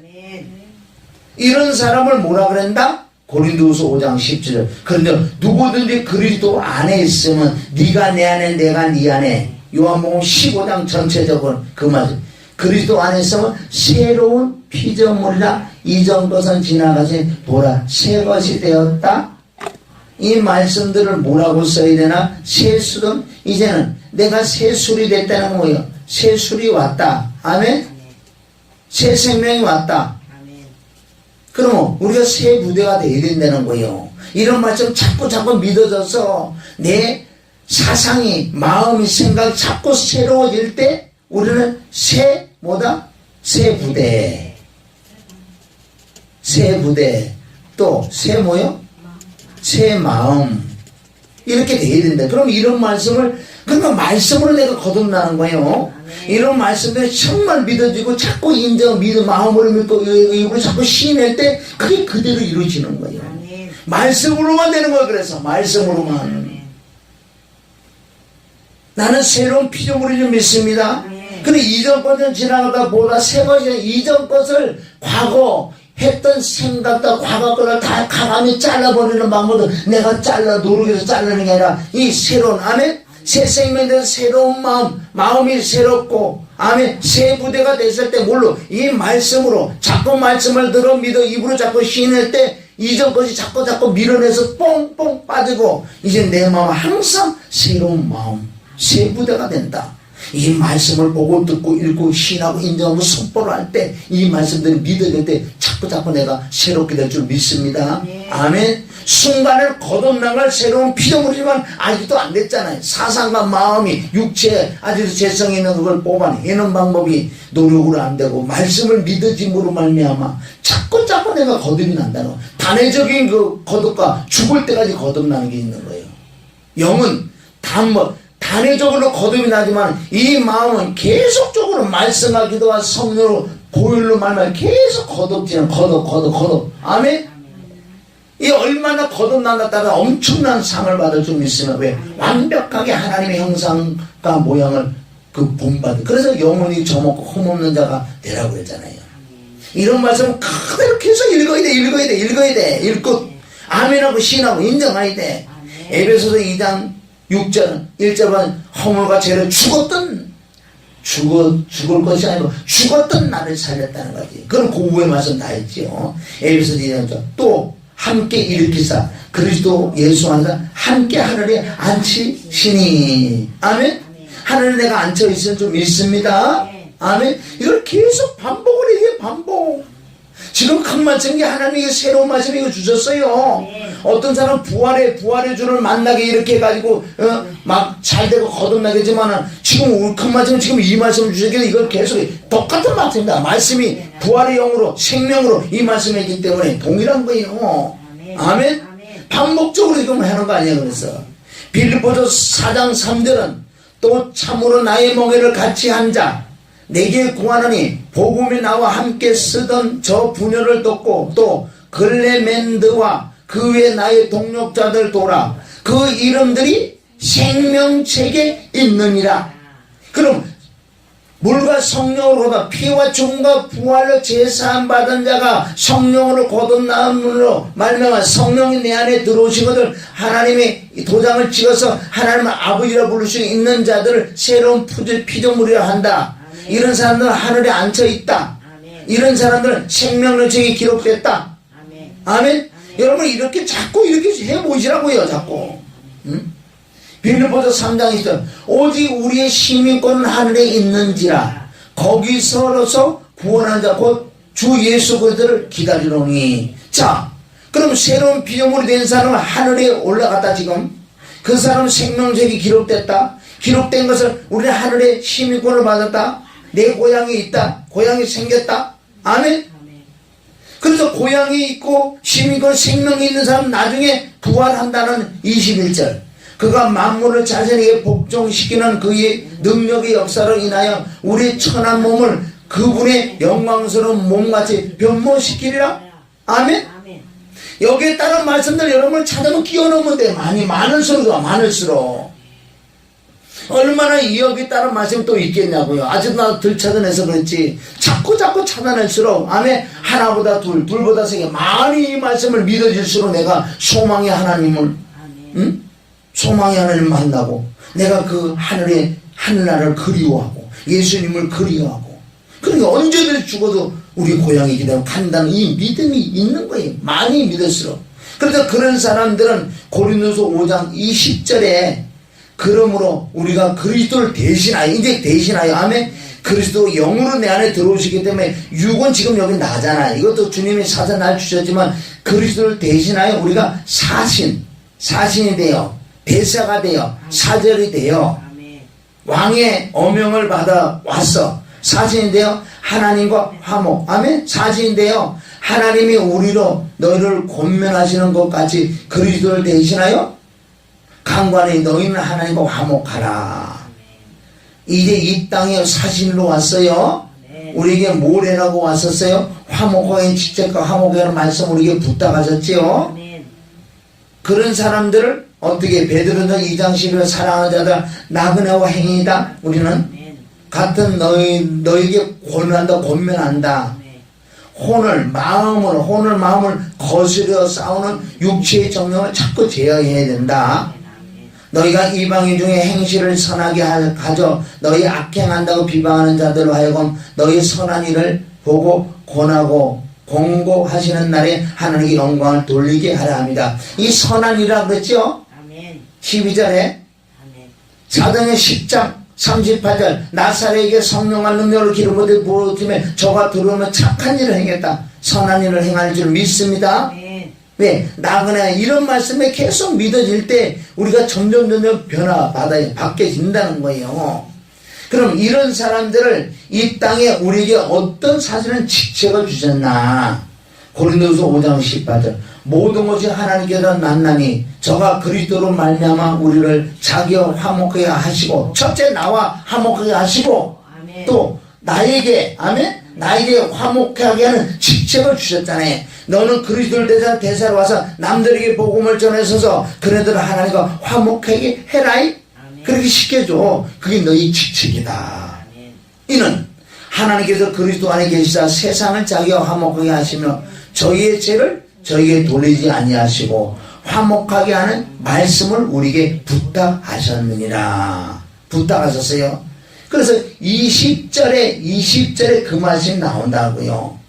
S1: 이런 사람을 뭐라 그랬다? 고린도후서 5장 17절 그런데 누구든지 그리스도 안에 있으면 네가 내 안에 내가 네 안에 요한복음 15장 전체적으로 그 말씀 그리스도 안에 있으면 새로운 피조물이라 이전 것은 지나가신 보라 새 것이 되었다. 이 말씀들을 뭐라고 써야 되나? 새술은 이제는 내가 새술이 됐다는 거예요. 새술이 왔다. 아멘. 새 생명이 왔다. 그러면 우리가 새 부대가 되어야 된다는 거예요. 이런 말씀 자꾸 믿어져서 내 사상이 마음이 생각이 자꾸 새로워질 때 우리는 새 부대 또 새 뭐요? 새 마음 이렇게 돼야 된다. 그럼 이런 말씀을 그러니까 말씀으로 내가 거듭나는 거예요. 이런 말씀들이 정말 믿어지고 자꾸 믿어 마음으로 믿고 입으로 자꾸 시인할 때 그게 그대로 이루어지는 거예요. 말씀으로만 되는 거예요. 그래서 말씀으로만 나는 새로운 피조물을 좀 믿습니다. 근데 이전 것은 지나가다 보다 새 것이 이전 것을 과거 했던 생각과 과거 것을 다 가감히 잘라버리는 방법도 내가 노력해서 자르는 게 아니라 이 새로운 아멘 새 생명에 대한 새로운 마음이 새롭고 아멘 새 부대가 됐을 때 물론 이 말씀으로 자꾸 말씀을 들어 믿어 입으로 자꾸 시인할 때 이전 것이 자꾸 밀어내서 뽕뽕 빠지고 이제 내 마음은 항상 새로운 마음 새 부대가 된다. 이 말씀을 보고 듣고 읽고 신하고 인정하고 선포를 할 때 이 말씀들이 믿어질 때 자꾸 내가 새롭게 될 줄 믿습니다. 아멘. 순간에 거듭나갈 새로운 피조물이지만 아직도 안 됐잖아요. 사상과 마음이 육체 아직도 재성이 있는 그걸 뽑아내는 방법이 노력으로 안 되고 말씀을 믿어짐으로 말미암아 자꾸 내가 거듭이 난다는 거. 단회적인 그 거듭과 죽을 때까지 거듭나는 게 있는 거예요. 영은 단회적으로 거듭이 나지만 이 마음은 계속적으로 말씀과 기도와 성령으로 보혈로 말미암아 계속 거듭지는 거듭. 아멘? 이 얼마나 거듭난다 따라 엄청난 상을 받을 줄 믿으면 왜? 완벽하게 하나님의 형상과 모양을 그 본받은. 그래서 영원히 저먹고 흠없는 자가 되라고 그랬잖아요. 이런 말씀은 그대로 계속 읽어야 돼. 읽고 아멘하고 시인하고 인정해야 돼. 에베소서 2장 6절 1절은 허물과 죄로 죽을 것이 아니고 죽었던 나를 살렸다는 거지. 그건 고구의 말씀 다 했지요. 에베소서 2장 또 함께 일으키사 그리스도 예수 안에서 함께 하늘에 앉히시니. 아멘. 하늘에 내가 앉혀 있을 줄 믿습니다. 아멘. 이걸 계속 반복을 해요. 반복. 지금 큰 말씀이 하나님이 새로운 말씀 이거 주셨어요. 어떤 사람 부활의 주를 만나게 이렇게 해가지고 막 잘되고 거듭나겠지만 지금 큰 말씀 지금 이 말씀을 주셨기에 이걸 계속 똑같은 말씀입니다. 말씀이 부활의 영으로 생명으로 이 말씀이기 때문에 동일한 거예요. 아멘. 반복적으로 지금 하는 거 아니에요. 그래서 빌립보서 4장 3절은 또 참으로 나의 멍에를 같이 한 자 내게 구하노니 복음이 나와 함께 쓰던 저 부녀를 돕고 또 글레멘드와 그 외 나의 동력자들 도라. 그 이름들이 생명책에 있느니라. 그럼 물과 성령으로 피와 죽음과 부활로 제사함 받은 자가 성령으로 거듭남으로 말미암아 성령이 내 안에 들어오시거든 하나님의 도장을 찍어서 하나님을 아버지라 부를 수 있는 자들을 새로운 피조물이라 한다. 이런 사람들은 하늘에 앉혀 있다. 이런 사람들은 생명책에 기록됐다. 아멘. 여러분 이렇게 자꾸 이렇게 해보시라고요. 자꾸. 빌립보서 3장 20절 오직 우리의 시민권은 하늘에 있는지라 거기서로서 구원한 자 곧 주 예수 그리스도를 기다리노니. 자 그럼 새로운 피조물이 된 사람은 하늘에 올라갔다. 지금 그 사람은 생명책이 기록됐다. 기록된 것을 우리는 하늘에 시민권을 받았다. 내 고향이 있다. 고향이 생겼다. 아멘. 그래서 고향이 있고 시민권 생명이 있는 사람은 나중에 부활한다는 21절 그가 만물을 자신에게 복종시키는 그의 능력의 역사로 인하여 우리 천한 몸을 그분의 영광스러운 몸같이 변모시키리라. 아멘. 여기에 따른 말씀들 여러분을 찾으면 끼워넣으면 돼. 많을수록 얼마나 이 여기에 따른 말씀이 또 있겠냐고요. 아직 나 덜 찾아내서 그렇지 자꾸 찾아낼수록 아멘. 하나보다 둘보다 세게 많이 이 말씀을 믿어질수록 내가 소망의 하나님을 소망의 하나님을 만나고 내가 그 하늘나라를 그리워하고 예수님을 그리워하고 그러니까 언제든지 죽어도 우리 고향이 기다리고 간다는 이 믿음이 있는 거예요. 많이 믿을수록. 그래서 그런 사람들은 고린도서 5장 20절에 그러므로 우리가 그리스도를 대신하여 아멘. 그리스도 영으로 내 안에 들어오시기 때문에 육은 지금 여기 나잖아요. 이것도 주님이 사전 날 주셨지만 그리스도를 대신하여 우리가 사신이 되어 대사가 되어 사절이 되어 왕의 어명을 받아 왔어. 사신이 되어 하나님과 화목. 아멘. 사신이 되어 하나님이 우리로 너희를 권면하시는 것 같이 그리스도를 대신하여 강관에 너희는 하나님과 화목하라. 이제 이 땅에 사신으로 왔어요. 우리에게 뭘 해라고 왔었어요? 화목하게 직접과 화목하는 말씀 우리에게 부탁하셨지요. 그런 사람들을 어떻게 베드로는 2장 11절 사랑하는 자들 나그네와 행위다. 우리는 같은 너에게 권면한다. 혼을 마음을 거스려 싸우는 육체의 정령을 자꾸 제어해야 된다. 너희가 이방인 중에 행실을 선하게 하죠. 너희 악행한다고 비방하는 자들로 하여금 너희 선한 일을 보고 권하고 공고하시는 날에 하나님께 영광을 돌리게 하라 합니다. 이 선한 일이라고 그랬죠? 12절에 사도행전 10장 38절 나사렛에게 성령과 능력을 기름부터 부어주며 저가 들어오면 착한 일을 행했다. 선한 일을 행할 줄 믿습니다. 왜? 나그네 이런 말씀에 계속 믿어질 때 우리가 점점 바뀌어진다는 거예요. 그럼 이런 사람들을 이 땅에 우리에게 어떤 사실은 직책을 주셨나? 고린도후서 5장 18절 모든 것이 하나님께서 났나니 저가 그리스도로 말미암아 우리를 자기와 화목하게 하시고 첫째 나와 화목하게 하시고
S2: 아멘.
S1: 또 나에게 아멘 나에게 화목하게 하는 직책을 주셨잖아요. 너는 그리스도를 대사로 와서 남들에게 복음을 전해서서 그네들을 하나님과 화목하게 해라이.
S2: 아멘.
S1: 그렇게 시켜줘. 그게 너희 직책이다.
S2: 아멘.
S1: 이는 하나님께서 그리스도 안에 계시사 세상을 자기와 화목하게 하시며 저희의 죄를 저희에게 돌리지 아니하시고 화목하게 하는 말씀을 우리에게 부탁하셨느니라. 부탁하셨어요. 그래서 20절에 그 말씀이 나온다고요.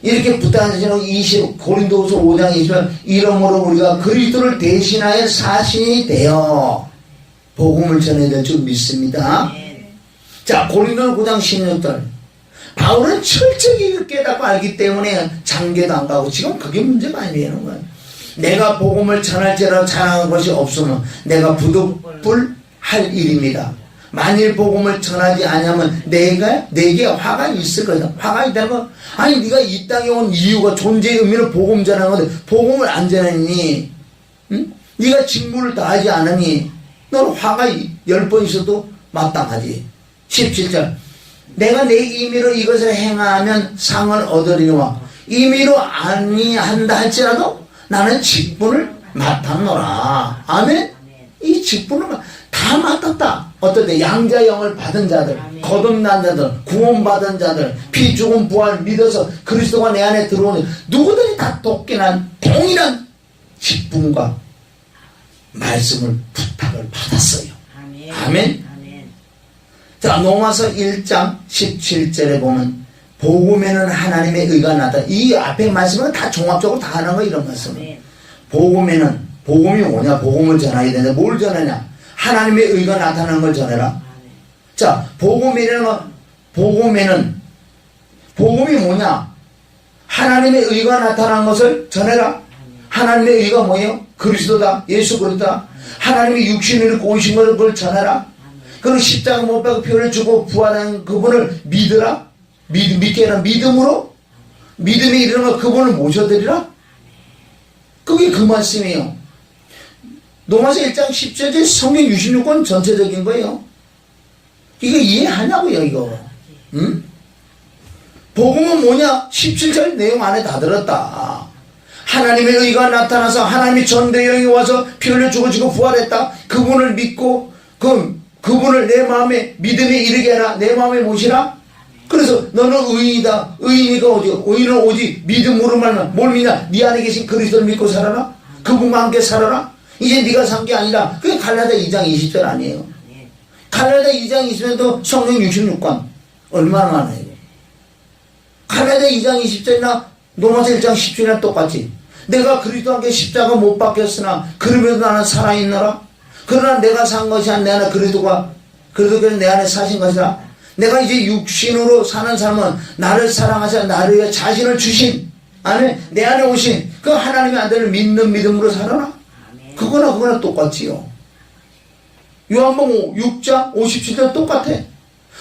S1: 이렇게 부탁하시는 고린도후서 5장 20절 이러므로 우리가 그리스도를 대신하여 사신이 되어 복음을 전해야 될 줄 믿습니다. 자, 고린도서 9장 16절 바울은 철저히 깨닫고 알기 때문에 장계도 안 가고 지금 그게 문제가 아니라는 거예요. 내가 복음을 전할지라도 자랑한 것이 없으면 내가 부득불할 일입니다. 만일 복음을 전하지 않으면 내게 화가 있을 거다. 화가 있다는 건 아니 네가 이 땅에 온 이유가 존재의 의미는 복음 전하는 건데 복음을 안 전하니 응? 네가 직무를 다하지 않으니 너는 화가 10번 있어도 마땅하지. 17절 내가 내 임의로 이것을 행하면 상을 얻으리니와 임의로 아니한다 할지라도 나는 직분을 맡았노라. 아멘. 이 직분을 다 맡았다. 어떤데 양자 영을 받은 자들, 거듭난 자들, 구원받은 자들, 피 죽음 부활 믿어서 그리스도가 내 안에 들어오는 누구든지 다 동일한 직분과 말씀을 부탁을 받았어요.
S2: 아멘.
S1: 아멘. 자, 로마서 1장 17절에 보면 복음에는 하나님의 의가 나다. 이 앞에 말씀은 다 종합적으로 다 하는 거 이런 말씀은. 복음에는 복음이 뭐냐? 복음을 전해야 되는데 뭘 전하냐? 하나님의 의가 나타나는 걸 전해라. 자, 복음이 뭐냐? 하나님의 의가 나타난 것을 전해라. 하나님의 의가 뭐예요? 그리스도다. 예수 그리스도다. 하나님의 육신을 입고 오신 것을 그걸 전해라. 그리고 십자가 못 박고 피 흘려 주고 부활한 그분을 믿으라. 믿게 하라. 믿음으로 믿음에 이르는 그분을 모셔드리라. 그게 그 말씀이에요. 로마서 1장 10절에 성경 66권 전체적인 거예요. 이거 이해하냐고요, 이거. 응? 복음은 뭐냐? 17절 내용 안에 다 들었다. 하나님의 의가 나타나서 하나님이 전대영이 와서 피 흘려 죽어지고 부활했다. 그분을 믿고 그분을 내 마음에 믿음에 이르게 하라. 내 마음에 모시라. 그래서 너는 의인이다. 의인이가 오지. 의인은 오지. 믿음으로 말만. 뭘 믿냐? 네 안에 계신 그리스도를 믿고 살아라. 그분과 함께 살아라. 이제 네가 산 게 아니라 그게 갈라디아 2장 20절 아니에요. 갈라디아 2장 20절도 성경 66권 얼마나 많아요. 갈라디아 2장 20절이나 로마서 1장 10절이나 똑같이 내가 그리스도와 함께 십자가 못 박혔으나 그러면서 나는 살아있노라. 그러나 내가 산 것이 아니라 내 안에 그리스도께서 내 안에 사신 것이라. 내가 이제 육신으로 사는 삶은 나를 사랑하셔 나를 위해 자신을 주신 안에 내 안에 오신 그 하나님의 아들을 믿는 믿음으로 살아라. 그거나 똑같지요. 요한복음 6장 57절 똑같아.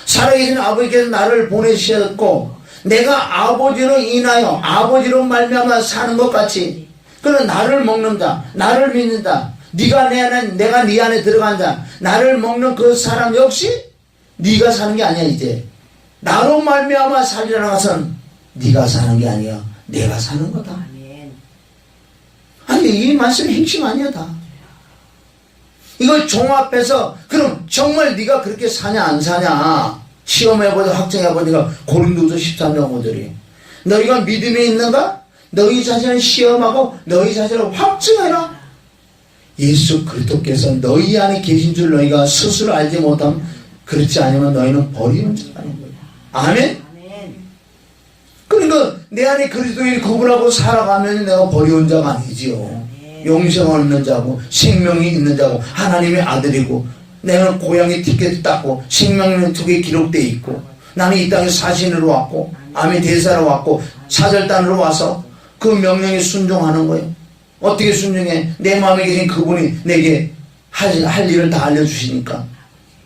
S1: 살아계신 아버지께서 나를 보내주셨고 내가 아버지로 인하여 아버지로 말미암아 사는 것 같이 그는 나를 먹는 자 나를 믿는 자 네가 내 안에 내가 네 안에 들어간 자 나를 먹는 그 사람 역시 네가 사는 게 아니야. 이제 나로 말미암아 살리라는 것은 네가 사는 게 아니야. 내가 사는 거다. 아니 이 말씀이 핵심 아니야 다. 이걸 종합해서 그럼 정말 네가 그렇게 사냐 안 사냐 시험해보자 확정해보니까 고린도후서 13장 5절이 너희가 믿음이 있는가? 너희 자신을 시험하고 너희 자신을 확증해라. 예수 그리스도께서 너희 안에 계신 줄 너희가 스스로 알지 못하면 그렇지 않으면 너희는 버리는 자라는 거예요. 아멘? 그러니까 내 안에 그리스도인이 그분하고 살아가면 내가 버려온 자가 아니지요. 영생을 얻는 자고 생명이 있는 자고 하나님의 아들이고 내가 고향에 티켓 땄고 생명의 책에 기록되어 있고 나는 이 땅에 사신으로 왔고 암의 대사로 왔고 사절단으로 와서 그 명령에 순종하는 거예요. 어떻게 순종해? 내 마음에 계신 그분이 내게 할 일을 다 알려주시니까,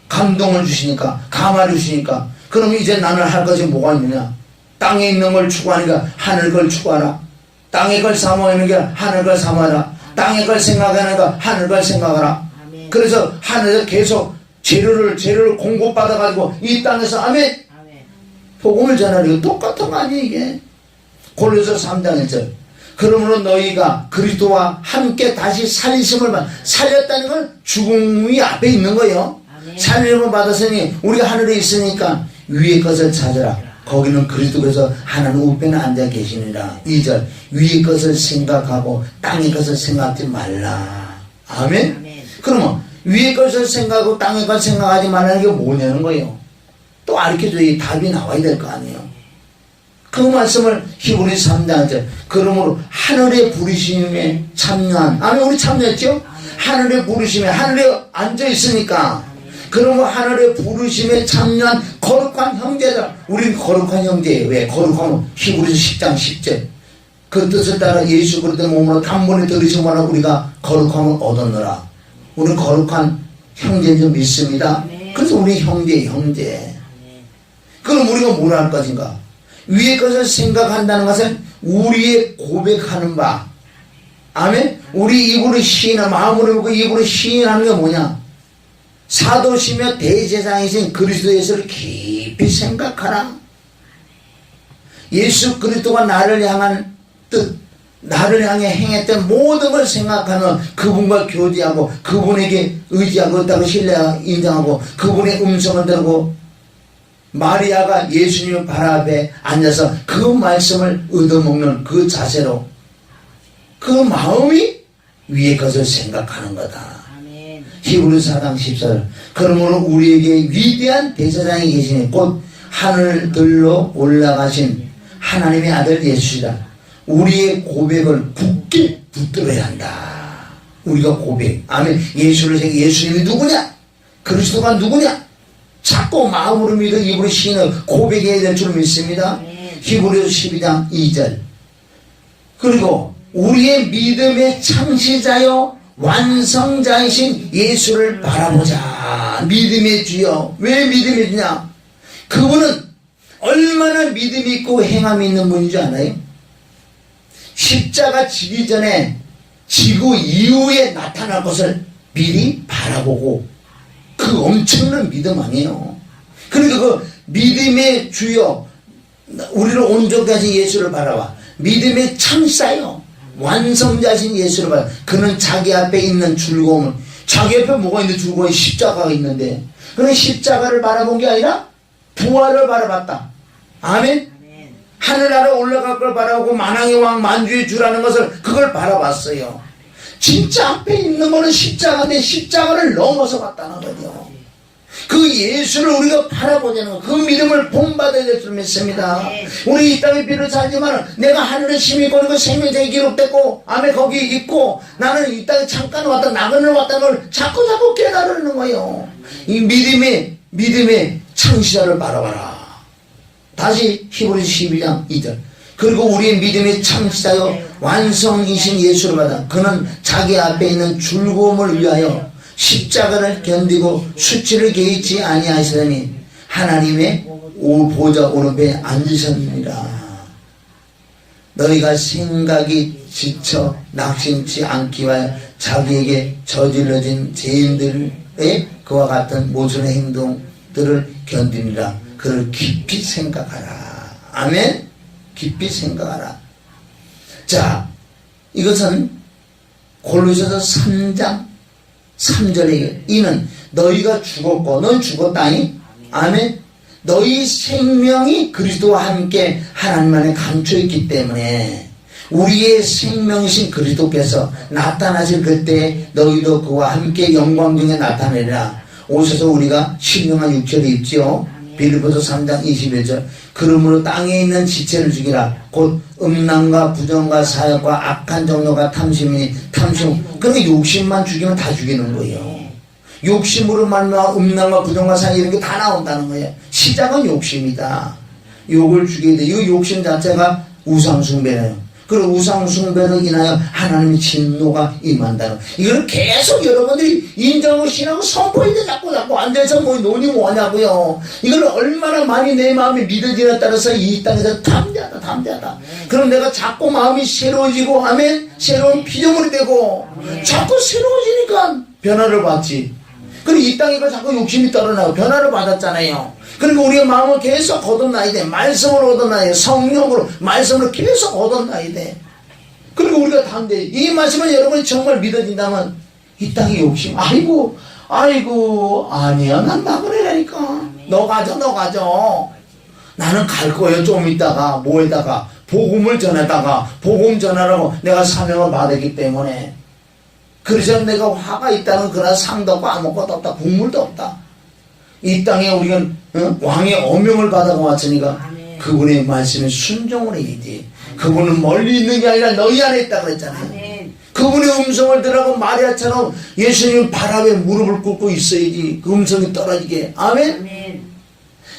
S1: 감동을 주시니까, 감화를 주시니까. 그럼 이제 나는 할 것이 뭐가 있느냐? 땅에 있는 걸 추구하니까 하늘 걸 추구하라. 땅에 걸 사모하는 게 하늘 걸 사모하라. 땅에 걸 생각하니까 하늘 걸 생각하라.
S2: 아멘.
S1: 그래서 하늘에서 계속 재료를 공급받아가지고 이 땅에서 아멘.
S2: 아멘.
S1: 복음을 전하는 거 똑같은 거 아니에요, 이게? 골로새 3장 1절. 그러므로 너희가 그리스도와 함께 다시 살렸다는 건 죽음이 앞에 있는 거예요.
S2: 아멘.
S1: 살림을 받았으니 우리가 하늘에 있으니까 위의 것을 찾으라. 거기는 그리스도께서 하나님 우편에 앉아 계시니라. 2절. 위의 것을 생각하고 땅의 것을 생각하지 말라. 아멘?
S2: 아멘.
S1: 그러면 위의 것을 생각하고 땅의 것을 생각하지 말라는 게 뭐냐는 거예요. 또 가르쳐줘야 답이 나와야 될 거 아니에요. 그 말씀을 히브리 3장 1절. 그러므로 하늘의 부르심에 참여한, 아멘, 우리 참여했죠? 하늘의 부르심에, 하늘에 앉아 있으니까. 그러면 하늘의 부르심에 참여한 거룩한 형제들. 우리는 거룩한 형제예요. 왜? 거룩하면 히브리서 10장 10절. 그 뜻을 따라 예수 그리스도의 몸으로 단번에 들으시면 우리가 거룩함을 얻었노라. 우리는 거룩한 형제인 줄 믿습니다. 그래서 우리 형제예요, 형제. 그럼 우리가 뭘 할 것인가? 위의 것을 생각한다는 것은 우리의 고백하는 바. 아멘? 우리 입으로 시인하는, 마음으로 믿고 입으로 시인하는 게 뭐냐? 사도시며 대제사장이신 그리스도 예수를 깊이 생각하라. 예수 그리스도가 나를 향한 뜻, 나를 향해 행했던 모든 걸 생각하며 그분과 교제하고 그분에게 의지하고 있다고 신뢰 인정하고 그분의 음성을 들고 마리아가 예수님 발 앞에 앉아서 그 말씀을 얻어먹는 그 자세로 그 마음이 위의 것을 생각하는 거다.
S2: 아멘.
S1: 히브리서 4장 14절. 그러므로 우리에게 위대한 대제사장이 계시니 곧 하늘들로 올라가신 하나님의 아들 예수시다. 우리의 고백을 굳게 붙들어야 한다. 우리가 고백. 아멘. 예수를 생각, 예수님이 누구냐? 그리스도가 누구냐? 자꾸 마음으로 믿어 입으로 시인을 고백해야 될 줄 믿습니다. 히브리서 12장 2절. 그리고 우리의 믿음의 창시자요 완성자이신 예수를 바라보자. 믿음의 주여. 왜 믿음의 주냐? 그분은 얼마나 믿음이 있고 행함이 있는 분인 줄 아나요? 십자가 지기 전에 지구 이후에 나타날 것을 미리 바라보고 그 엄청난 믿음 아니에요. 그러니까 그 믿음의 주여, 우리를 온전까지 예수를 바라봐. 믿음의 창사요 완성자신 예수를 바라봐. 그는 자기 앞에 있는 즐거움을, 자기 앞에 뭐가 있는데 즐거움이 십자가가 있는데, 그는 십자가를 바라본 게 아니라 부활을 바라봤다. 아멘. 하늘나라 올라갈 걸 바라보고 만왕의 왕 만주의 주라는 것을 그걸 바라봤어요. 진짜 앞에 있는 거는 십자가인데 십자가를 넘어서 봤다는 거죠. 그 예수를 우리가 바라보자는 거, 그 믿음을 본받아야 될 줄 믿습니다. 우리 이 땅에 비를 살지만 내가 하늘에 심히 거리고 생명책이 기록됐고 아멘 거기 있고 나는 이 땅에 잠깐 왔다 나그네를 왔다는 걸 자꾸 깨달으는 거예요. 이 믿음의 창시자를 바라봐라. 다시 히브리서 12장 2절. 그리고 우리의 믿음의 창시자요 완성이신 예수를 받아 그는 자기 앞에 있는 즐거움을 위하여 십자가를 견디고 수치를 개의치 아니하시더니 하나님의 보좌 오른편에 앉으셨느니라. 너희가 생각이 지쳐 낙심치 않기 위하여 자기에게 저질러진 죄인들의 그와 같은 모순의 행동들을 견디니라. 그를 깊이 생각하라. 아멘. 깊이 생각하라. 자, 이것은 골로새서 3장 3절에 이는 너희가 죽었고 넌 죽었다니. 아멘. 너희 생명이 그리스도와 함께 하나님 안에 감춰있기 때문에 우리의 생명이신 그리스도께서 나타나실 그때 너희도 그와 함께 영광 중에 나타내리라. 오셔서 우리가 신령한 육체를 입지요. 빌립보서 3장 21절. 그러므로 땅에 있는 지체를 죽이라. 곧 음란과 부정과 사역과 악한 정욕과 탐심이니 탐심. 그러니까 욕심만 죽이면 다 죽이는 거예요. 욕심으로 말미암아 음란과 부정과 사역 이런 게 다 나온다는 거예요. 시작은 욕심이다. 욕을 죽여야 돼. 이 욕심 자체가 우상숭배예요. 그리고 우상 숭배로 인하여 하나님의 진노가 임한다는 이걸 계속 여러분들이 인정하고 신하고 선포해야 돼. 자꾸 앉아서 뭐 논이 뭐냐고요. 이걸 얼마나 많이 내 마음이 믿어지냐에 따라서 이 땅에서 담대하다. 그럼 내가 자꾸 마음이 새로워지고 하면 새로운 피조물이 되고 자꾸 새로워지니까 변화를 받지. 그리고 이 땅에가 자꾸 욕심이 떨어나고 변화를 받았잖아요. 그러니까 우리의 마음을 계속 거듭나야 돼. 말씀으로 거듭나야 돼. 성령으로 말씀으로 계속 거듭나야 돼. 그리고 우리가 담대. 이 말씀을 여러분이 정말 믿어진다면 이 땅의 욕심 아이고 아니야 난 나그네라니까. 너 가져. 나는 갈 거예요. 좀 있다가 뭐에다가 복음을 전하다가 복음 전하라고 내가 사명을 받았기 때문에. 그래서 내가 화가 있다는 그런 상도 없고 아무것도 없다. 국물도 없다. 이 땅에 우리가 왕의 어명을 받아가 왔으니까 그분의 말씀에 순종을 해야지. 그분은 멀리 있는 게 아니라 너희 안에 있다 그랬잖아요. 그분의 음성을 들으라고 마리아처럼 예수님 발 앞에 무릎을 꿇고 있어야지. 그 음성이 떨어지게. 아멘.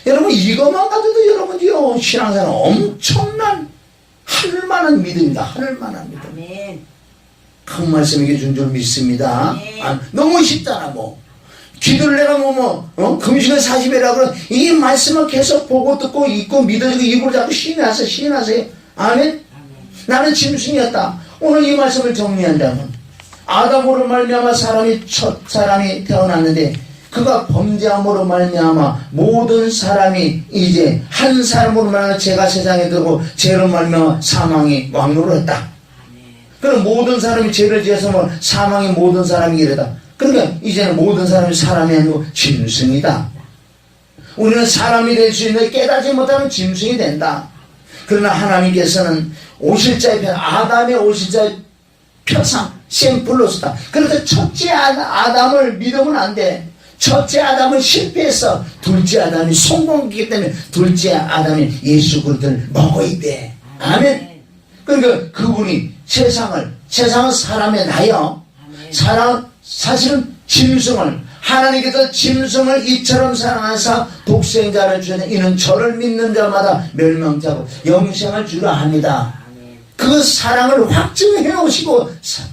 S1: 여러분 이것만 가져도 여러분이요 신앙생활 엄청난 하늘만한 믿음이다. 하늘만한 믿음. 큰 말씀이게 준 줄 믿습니다. 너무 쉽잖아 뭐. 기도를 내가 금식을 40일이라고 그러면 이 말씀을 계속 보고 듣고 읽고 믿어지고 입으로 자꾸 시인하세요. 아멘? 나는 짐승이었다. 오늘 이 말씀을 정리한다면 아담으로 말미암아 첫 사람이 태어났는데 그가 범죄함으로 말미암아 모든 사람이 이제 한 사람으로 말미암아 죄가 세상에 들고 죄로 말미암아 사망이 왕노릇했다. 그럼 모든 사람이 죄를 지어서 사망의 모든 사람이 이르다. 그러니까 이제는 모든 사람이 사람이 아니고 짐승이다. 우리는 사람이 될 수 있는 깨닫지 못하는 짐승이 된다. 그러나 하나님께서는 오실자의 편, 아담의 오실자의 표상, 샘플로서다. 그래서 첫째 아담을 믿으면 안 돼. 첫째 아담은 실패했어. 둘째 아담이 성공했기 때문에 둘째 아담이 예수 그리스도를 먹어야 돼. 아멘. 그러니까 그분이 세상은 사람의 나요. 사실은 짐승을 하나님께서 짐승을 이처럼 사랑하사 독생자를 주는 이는 저를 믿는 자마다 멸망치 않고 영생을 주라 합니다. 그 사랑을 확증해 오시고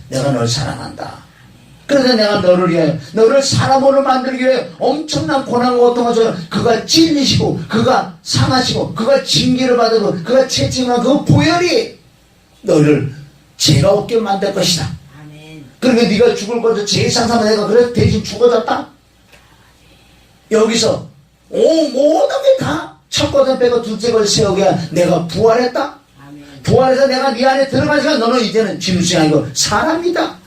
S1: 내가 널 사랑한다. 그래서 내가 너를 위하여 너를 사람으로 만들기 위해 엄청난 고난과 고통을 줘서 그가 찔리시고 그가 상하시고 그가 징계를 받고 그가 채찍만 그 보혈이 너를 죄가 없게 만들 것이다. 그러니까 네가 죽을 것을 제일 상상한 내가 그래서 대신 죽어졌다. 여기서 모든 게 다 첫 것을 빼고 둘째 것을 세우게 내가 부활했다. 부활해서 내가 네 안에 들어가니까 너는 이제는 짐승이 아니고 사람이다.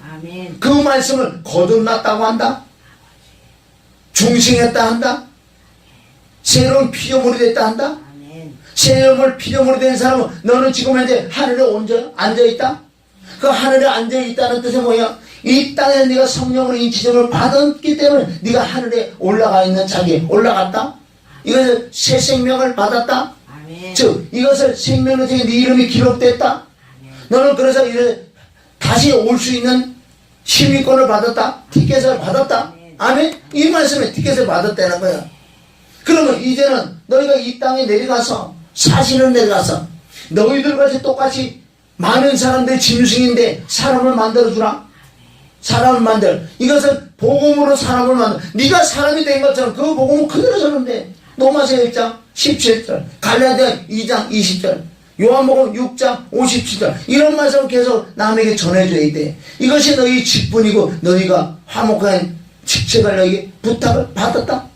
S1: 그 말씀을 거듭났다고 한다. 중생했다 한다. 새로운 피조물이 됐다 한다. 새로운 피조물이 된 사람은 너는 지금 현재 하늘에 앉아있다. 그 하늘에 앉아있다는 뜻이 뭐야? 이 땅에 네가 성령으로 인치심을 받았기 때문에 네가 하늘에 올라가 있는 자리에 올라갔다. 이것을 새 생명을 받았다. 즉 이것을 생명의 책에 네 이름이 기록됐다. 너는 그래서 이제 다시 올 수 있는 시민권을 받았다. 티켓을 받았다. 아멘. 이 말씀에 티켓을 받았다는 거야. 그러면 이제는 너희가 이 땅에 내려가서 사실을 내려가서 너희들같이 똑같이 많은 사람들이 짐승인데 사람을 만들어주라. 사람을 만들어. 이것은 복음으로 사람을 만들어. 네가 사람이 된 것처럼 그 복음은 그대로 전는데 로마서 1장 17절, 갈라디아 2장 20절, 요한복음 6장 57절 이런 말씀을 계속 남에게 전해줘야 돼. 이것이 너희 직분이고 너희가 화목한 직책을 너희에게 부탁을 받았다.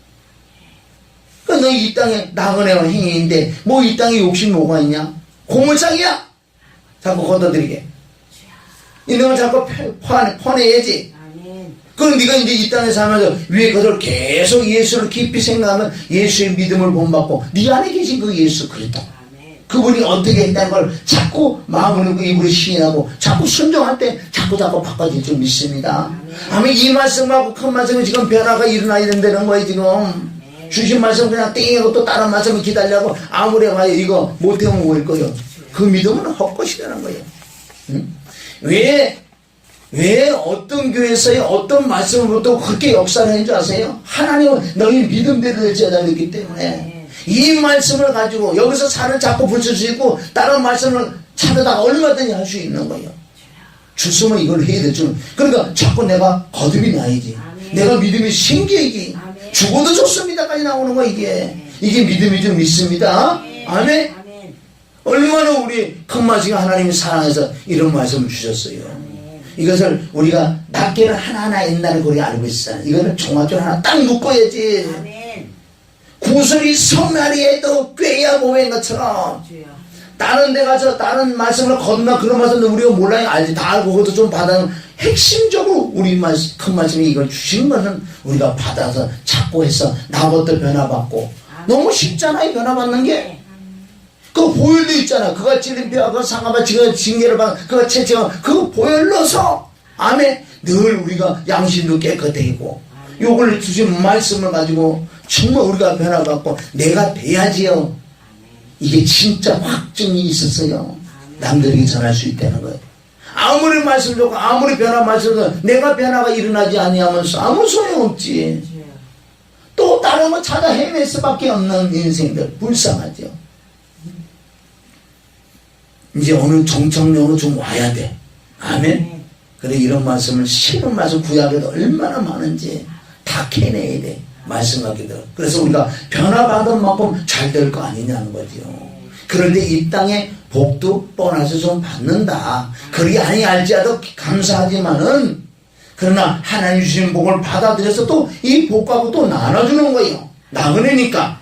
S1: 그러니까 너희 이 땅에 나그네와 행위인데 뭐 이 땅에 욕심이 뭐가 있냐? 고물상이야. 자꾸 걷어들이게. 이놈을 자꾸 퍼내야지. 그럼 네가 이제 이 땅에 살면서 위에 것을 계속 예수를 깊이 생각하면 예수의 믿음을 본받고 네 안에 계신 그 예수 그리스도 그분이 어떻게 했다는 걸 자꾸 마음으로 입으로 시인하고 자꾸 순종할 때 자꾸 바꿔질 줄 믿습니다. 아멘. 이 말씀하고 큰 말씀은 지금 변화가 일어나야 된다는 거예요. 지금 주신 말씀 그냥 땡이고 또 다른 말씀을 기다리려고 아무리 해봐요. 이거 못해면 올 거예요. 그 믿음은 헛것이라는 거예요. 왜 어떤 교회에서의 어떤 말씀으로부터 그렇게 역사를 하는 줄 아세요? 하나님은 너희 믿음대로 될 제자이기 때문에 이 말씀을 가지고 여기서 살을 자꾸 붙일 수 있고 다른 말씀을 찾아다가 얼마든지 할 수 있는 거예요. 주스면 이걸 해야 되죠. 그러니까 자꾸 내가 거듭이 나야지.
S2: 아멘.
S1: 내가 믿음이 생기야지.
S2: 아멘.
S1: 죽어도 좋습니다까지 나오는 거 이게. 이게 믿음이 좀 있습니다. 아멘.
S2: 아멘.
S1: 얼마나 우리 큰 말씀이 하나님이 사랑해서 이런 말씀을 주셨어요.
S2: 아멘.
S1: 이것을 우리가 낱개를 하나하나 옛날에 우리 알고 있어요. 이거는 종합적으로 하나 딱 묶어야지.
S2: 아멘.
S1: 구슬이 성나리에도 꿰야 보인 것처럼
S2: 주여.
S1: 다른 데 가서 다른 말씀을 건너 그런 말씀도 우리가 몰라요. 알지. 다 알고 그것도 좀 받아는 핵심적으로 우리 말씀, 큰 말씀이 이걸 주신 것은 우리가 받아서 찾고 해서 나부터 변화받고 너무 쉽잖아요. 변화받는 게. 그 보혈도 있잖아. 그가 찔린 뼈와 그 상하바 지금 징계를 받은 그가 채찍을 그 보혈로서 아멘. 늘 우리가 양심도 깨끗해지고 요걸 주신 말씀을 가지고 정말 우리가 변화받고 내가 돼야지요. 이게 진짜 확증이 있었어요. 남들에게 전할 수 있다는 거예요. 아무리 말씀 좋고 아무리 변화 말씀도 내가 변화가 일어나지 아니하면서 아무 소용없지.
S2: 주여.
S1: 또 다른 거 찾아 헤맬 수밖에 없는 인생들 불쌍하죠. 이제 어느 정착용으로 좀 와야 돼. 아멘. 그래 이런 말씀을 쉬운 말씀 구약에도 얼마나 많은지 다 캐내야 돼. 말씀 같기도. 그래서 우리가 변화받은 만큼 잘 될 거 아니냐는 거죠. 그런데 이 땅에 복도 뻔해서 좀 받는다. 그리 아니할지라도 감사하지만은 그러나 하나님 주신 복을 받아들여서 또 이 복하고 또 나눠주는 거예요. 나그네니까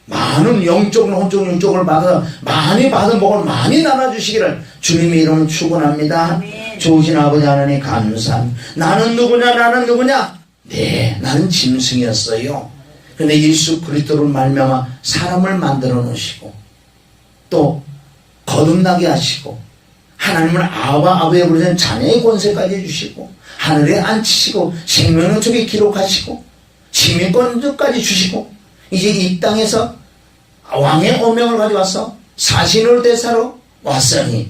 S1: 많은 영적으로 혼적 영적을 받아 많이 받은 복을 많이 나눠주시기를 주님의 이름으로 축원합니다. 좋으신 아버지 하나님 감사합니다. 나는 누구냐 나는 누구냐. 네, 나는 짐승이었어요. 그런데 예수 그리스도를 말미암아 사람을 만들어 놓으시고 또 거듭나게 하시고 하나님을 아버지의 부르는 자녀의 권세까지 해주시고 하늘에 앉히시고 생명의 책에 기록하시고 시민권까지 주시고 이제 이 땅에서 왕의 오명을 가져와서 사신을 대사로 왔으니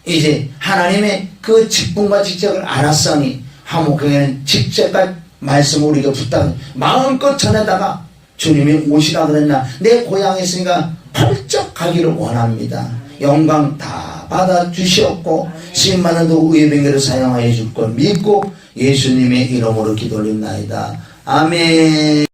S1: 이제 하나님의 그 직분과 직책을 알았으니 화목하게는 직책과 말씀을 우리가 부탁 마음껏 전에다가 주님이 오시라 그랬나 내 고향에 있으니까 펄쩍 가기를 원합니다. 영광 다 받아 주시옵고 수많은 의병기를 사용하여 줄 걸 믿고 예수님의 이름으로 기도 올립나이다. 아멘.